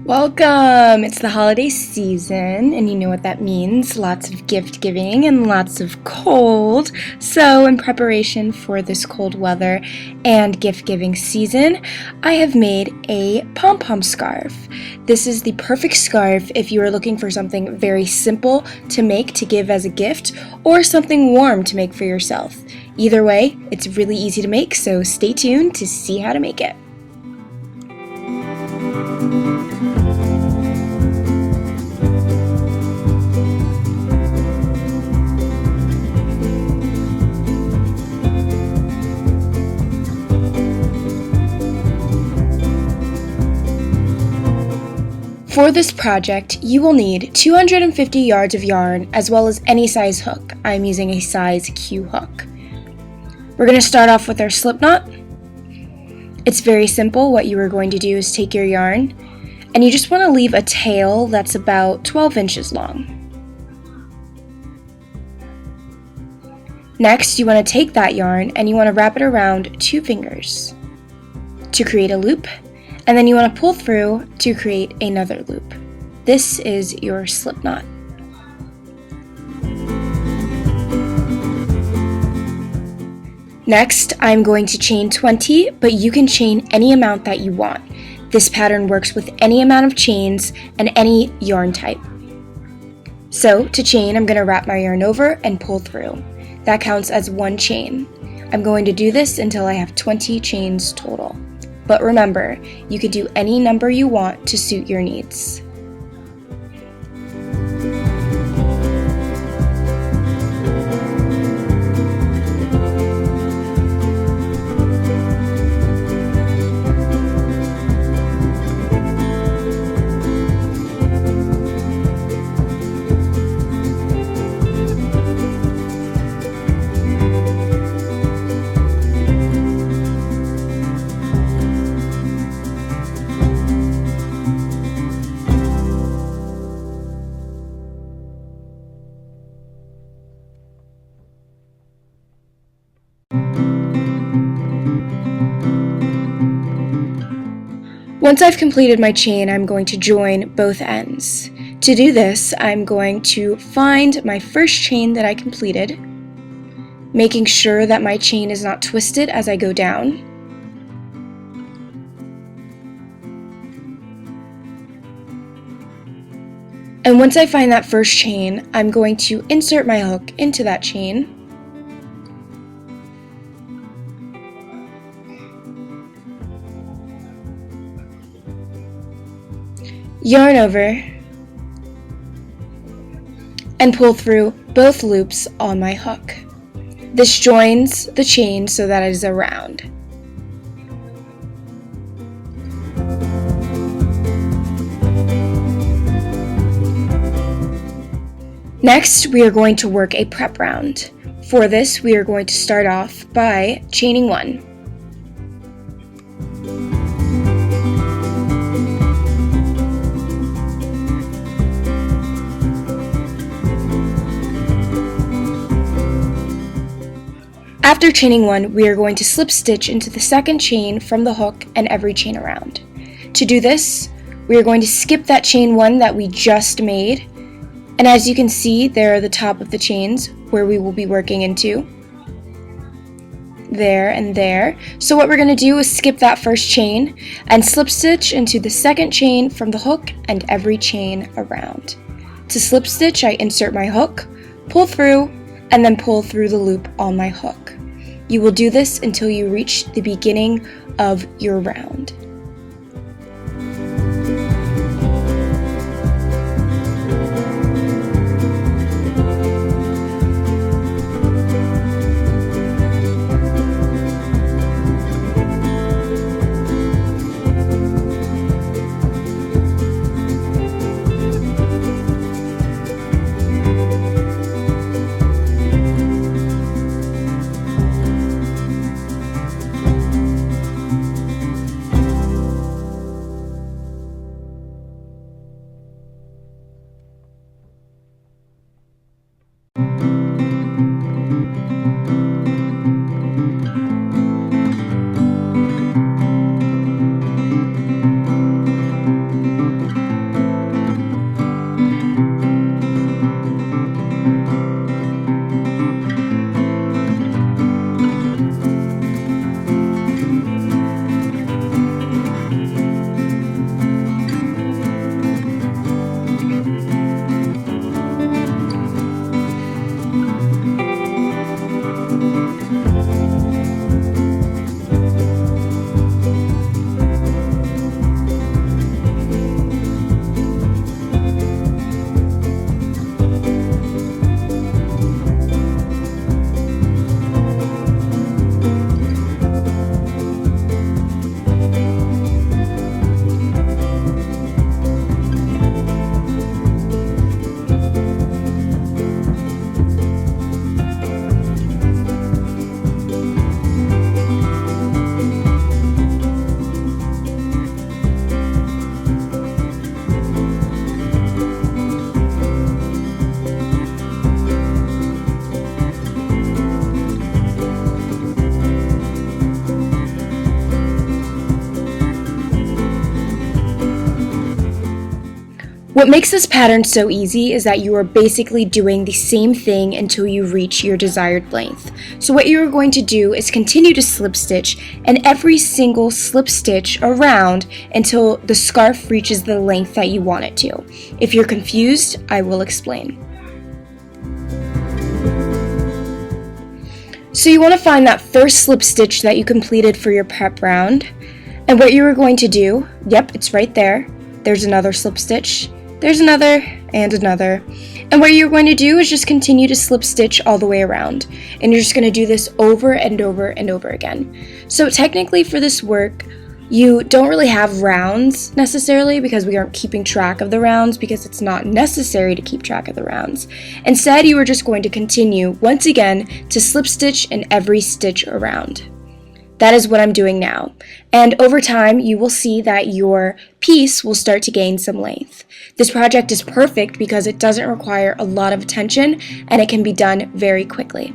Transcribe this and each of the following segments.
Welcome! It's the holiday season, and you know what that means. Lots of gift giving and lots of cold. So, in preparation for this cold weather and gift giving season, I have made a Pom-Pom Scarf. This is the perfect scarf if you are looking for something very simple to make to give as a gift, or something warm to make for yourself. Either way, it's really easy to make, so stay tuned to see how to make it. For this project, you will need 250 yards of yarn as well as any size hook. I'm using a size Q hook. We're going to start off with our Slipknot. It's very simple. What you are going to do is take your yarn and you just want to leave a tail that's about 12 inches long. Next, you want to take that yarn and you want to wrap it around 2 fingers to create a loop. And then you want to pull through to create another loop. This is your Slipknot. Next, I'm going to chain 20, but you can chain any amount that you want. This pattern works with any amount of chains and any yarn type. So, to chain, I'm going to wrap my yarn over and pull through. That counts as 1 chain. I'm going to do this until I have 20 chains total. But remember, you could do any number you want to suit your needs. Once I've completed my chain, I'm going to join both ends. To do this, I'm going to find my first chain that I completed, making sure that my chain is not twisted as I go down. And once I find that first chain, I'm going to insert my hook into that chain. Yarn over, and pull through both loops on my hook. This joins the chain so that it is a round. Next, we are going to work a prep round. For this, we are going to start off by chaining 1. After chaining 1, we are going to slip stitch into the second chain from the hook and every chain around. To do this, we are going to skip that chain 1 that we just made, and as you can see, there are the top of the chains where we will be working into. There and there. So what we're going to do is skip that first chain and slip stitch into the second chain from the hook and every chain around. To slip stitch, I insert my hook, pull through, and then pull through the loop on my hook. You will do this until you reach the beginning of your round. What makes this pattern so easy is that you are basically doing the same thing until you reach your desired length. So what you are going to do is continue to slip stitch and every single slip stitch around until the scarf reaches the length that you want it to. If you're confused, I will explain. So you want to find that first slip stitch that you completed for your prep round, and what you are going to do, yep, it's right there. There's another slip stitch. There's another, and another. And what you're going to do is just continue to slip stitch all the way around. And you're just going to do this over and over and over again. So technically for this work, you don't really have rounds necessarily because we aren't keeping track of the rounds because it's not necessary to keep track of the rounds. Instead, you are just going to continue once again to slip stitch in every stitch around. That is what I'm doing now. And over time, you will see that your piece will start to gain some length. This project is perfect because it doesn't require a lot of attention and it can be done very quickly.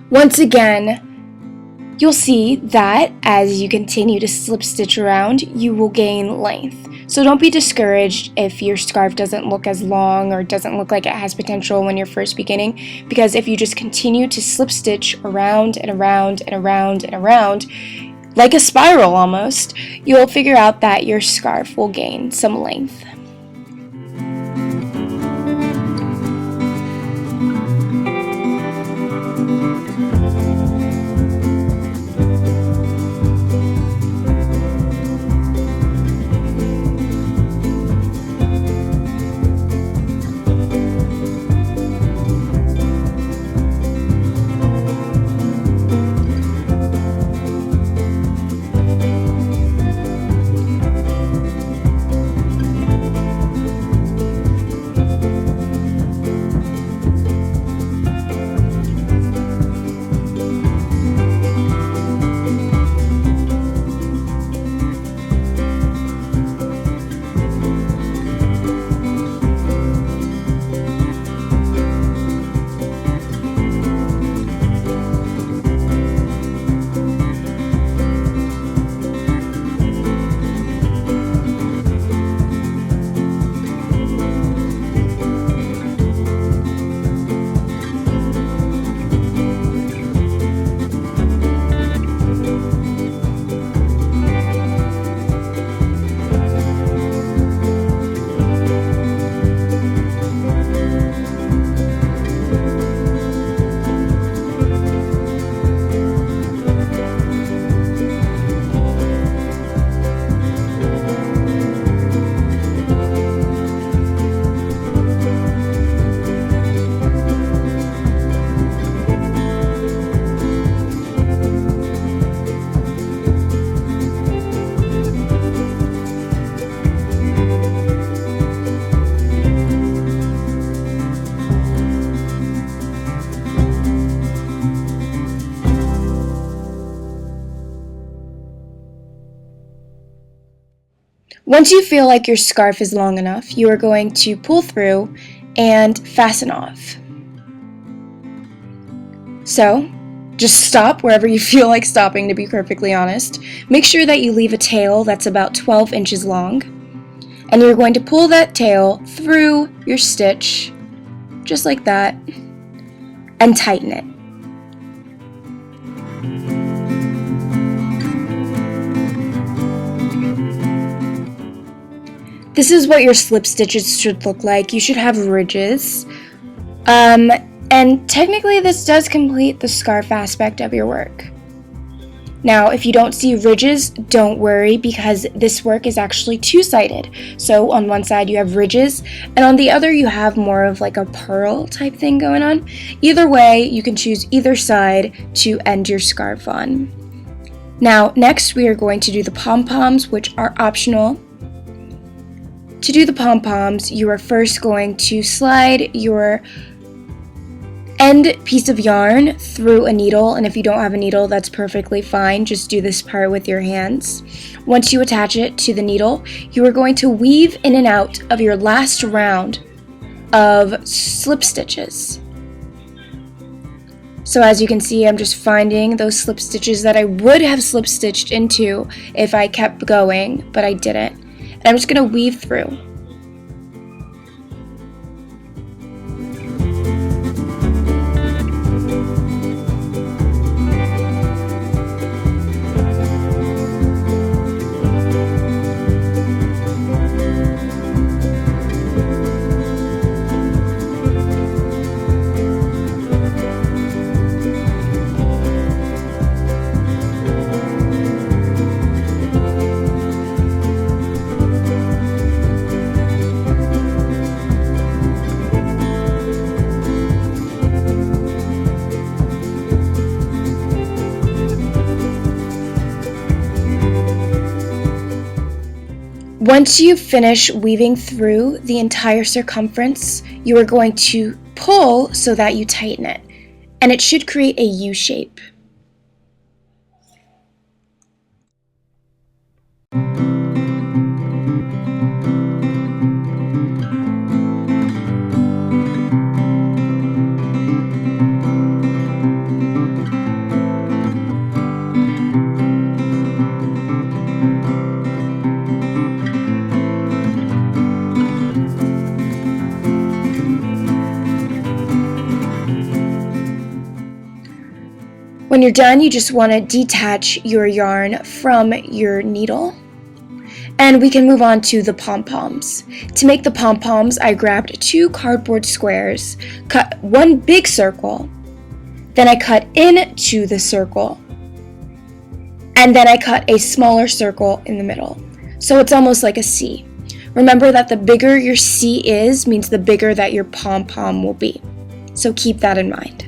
Once again, you'll see that as you continue to slip stitch around, you will gain length. So don't be discouraged if your scarf doesn't look as long or doesn't look like it has potential when you're first beginning, because if you just continue to slip stitch around and around and around and around, like a spiral almost, you'll figure out that your scarf will gain some length. Once you feel like your scarf is long enough, you are going to pull through and fasten off. So, just stop wherever you feel like stopping, to be perfectly honest. Make sure that you leave a tail that's about 12 inches long, and you're going to pull that tail through your stitch, just like that, and tighten it. This is what your slip stitches should look like. You should have ridges. And technically this does complete the scarf aspect of your work. Now, if you don't see ridges, don't worry, because this work is actually two-sided. So on one side you have ridges, and on the other you have more of like a purl type thing going on. Either way, you can choose either side to end your scarf on. Now, next we are going to do the pom-poms, which are optional. To do the pom-poms, you are first going to slide your end piece of yarn through a needle, and if you don't have a needle, that's perfectly fine. Just do this part with your hands. Once you attach it to the needle, you are going to weave in and out of your last round of slip stitches. So as you can see, I'm just finding those slip stitches that I would have slip stitched into if I kept going, but I didn't. And I'm just going to weave through. Once you finish weaving through the entire circumference, you are going to pull so that you tighten it, and it should create a U shape. When you're done, you just want to detach your yarn from your needle, and we can move on to the pom-poms. To make the pom-poms, I grabbed 2 cardboard squares, cut one big circle, then I cut into the circle, and then I cut a smaller circle in the middle. So it's almost like a C. Remember that the bigger your C is, means the bigger that your pom-pom will be. So keep that in mind.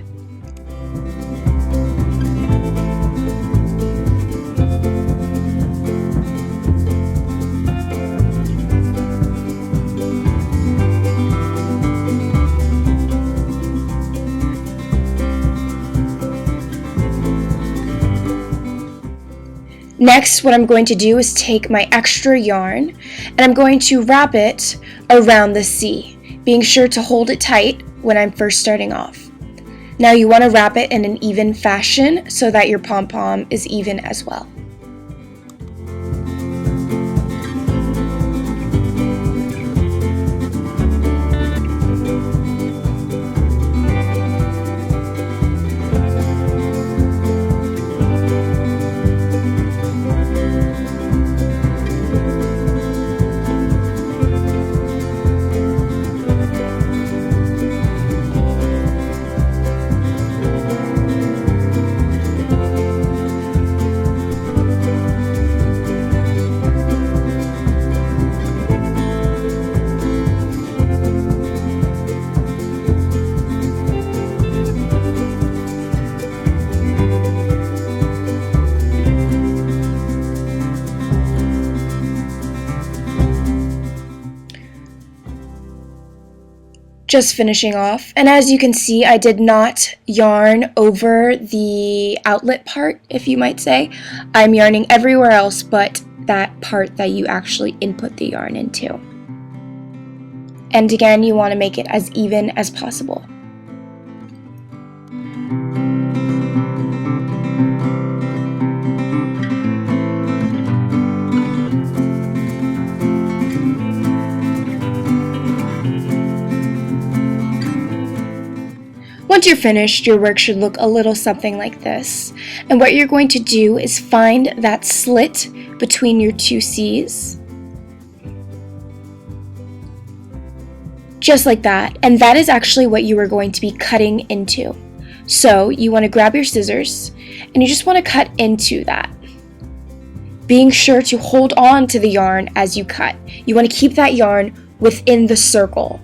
Next, what I'm going to do is take my extra yarn and I'm going to wrap it around the C, being sure to hold it tight when I'm first starting off. Now you want to wrap it in an even fashion so that your pom-pom is even as well. Just finishing off, and as you can see, I did not yarn over the outlet part, if you might say. I'm yarning everywhere else but that part that you actually input the yarn into. And again, you want to make it as even as possible. Once you're finished, your work should look a little something like this. And what you're going to do is find that slit between your two C's. Just like that. And that is actually what you are going to be cutting into. So you want to grab your scissors and you just want to cut into that. Being sure to hold on to the yarn as you cut. You want to keep that yarn within the circle.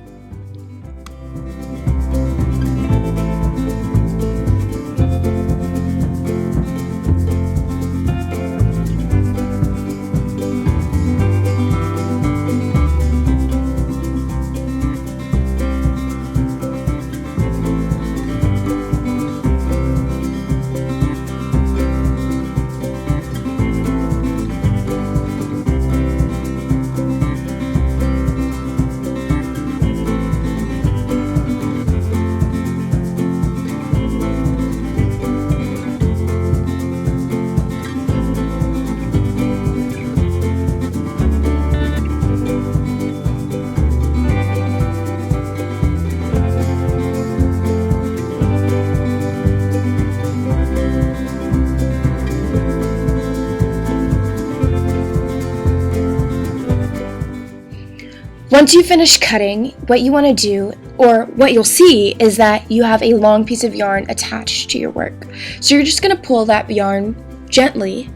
Once you finish cutting, what you want to do, or what you'll see, is that you have a long piece of yarn attached to your work. So you're just going to pull that yarn gently,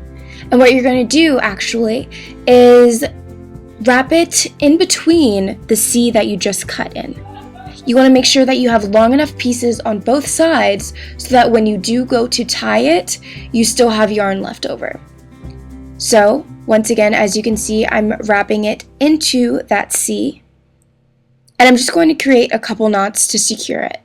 and what you're going to do actually is wrap it in between the C that you just cut in. You want to make sure that you have long enough pieces on both sides so that when you do go to tie it, you still have yarn left over. So, once again, as you can see, I'm wrapping it into that C, and I'm just going to create a couple knots to secure it.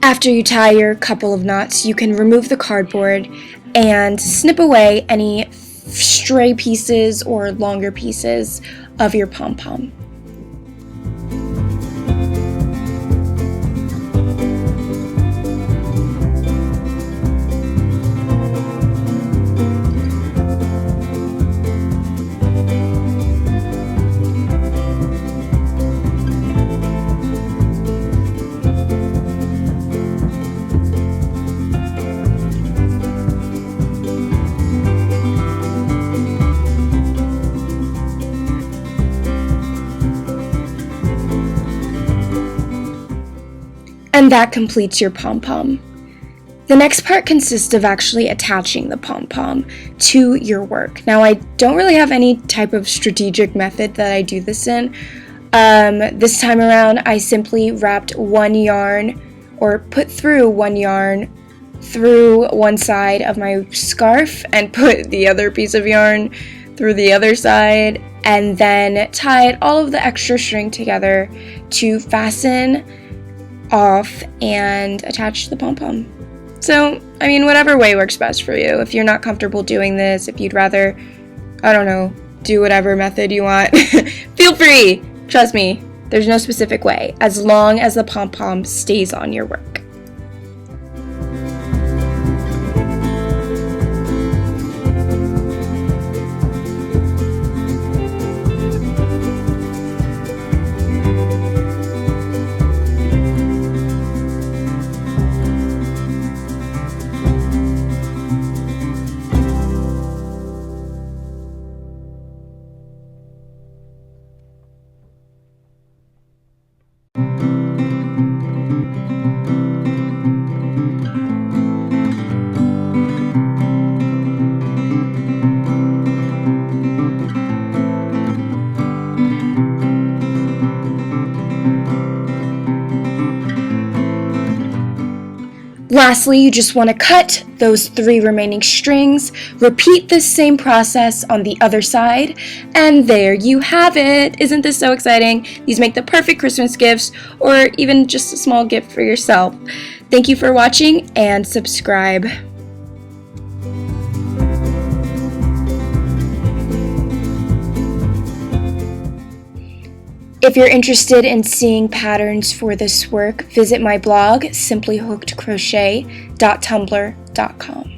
After you tie your couple of knots, you can remove the cardboard and snip away any stray pieces or longer pieces of your pom-pom. And that completes your pom-pom. The next part consists of actually attaching the pom-pom to your work. Now, I don't really have any type of strategic method that I do this in. This time around, I simply wrapped one yarn, or put through one yarn through one side of my scarf and put the other piece of yarn through the other side, and then tied all of the extra string together to fasten off and attach the pom-pom. So, I mean, whatever way works best for you. If you're not comfortable doing this, if you'd rather, I don't know, do whatever method you want, feel free. Trust me, there's no specific way, as long as the pom-pom stays on your work. Lastly, you just want to cut those 3 remaining strings, repeat this same process on the other side, and there you have it! Isn't this so exciting? These make the perfect Christmas gifts, or even just a small gift for yourself. Thank you for watching, and subscribe. If you're interested in seeing patterns for this work, visit my blog, simplyhookedcrochet.tumblr.com.